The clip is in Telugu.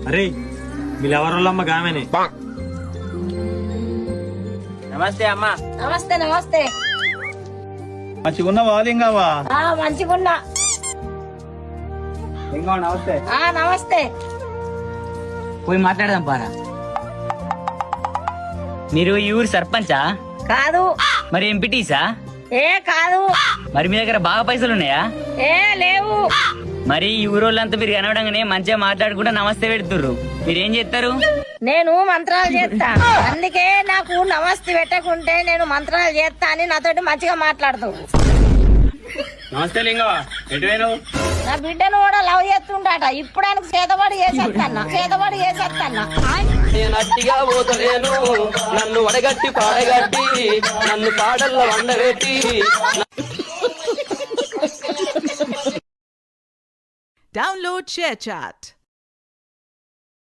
అరే వీళ్ళెవరోళ్ళమ్మ గామెనే. నమస్తే అమ్మా. నమస్తే నమస్తే. మంచిగున్నావా లింగవ్వా? మంచిగున్నా. లింగం నమస్తే. నమస్తే. పోయి మాట్లాడదాం పారా. మీరు ఈ ఊరు సర్పంచా? కాదు. మరి ఎంపీటీసా? కాదు. మరి మీ దగ్గర బాగా పైసలు ఉన్నాయా? లేవు. మరి ఈ ఊరోళ్ళంతా మీరు కనవడంగానే మంచిగా మాట్లాడుకుంటా నమస్తే పెడుతుర్రు, మీరేం చేస్తారు? నేను మంత్రాలు చేస్తా, అందుకే నాకు నమస్తే పెట్టకుంటే నేను మంత్రాలు చేస్తా అని నాతోటి మంచిగా మాట్లాడుతావు. నమస్తే లింగవ్వా, ఎటు పోయినావు? నా బిడ్డను కూడా లవ్ చేస్తుంటాట. ఇప్పుడు ఆయనకు చేతబడి చేసేస్తాన్నా. నేను అట్టిగా పోతలేను, నన్ను వడగట్టి పాడగట్టి నన్ను పాడల్లో వండబెట్టి. Download ShareChat.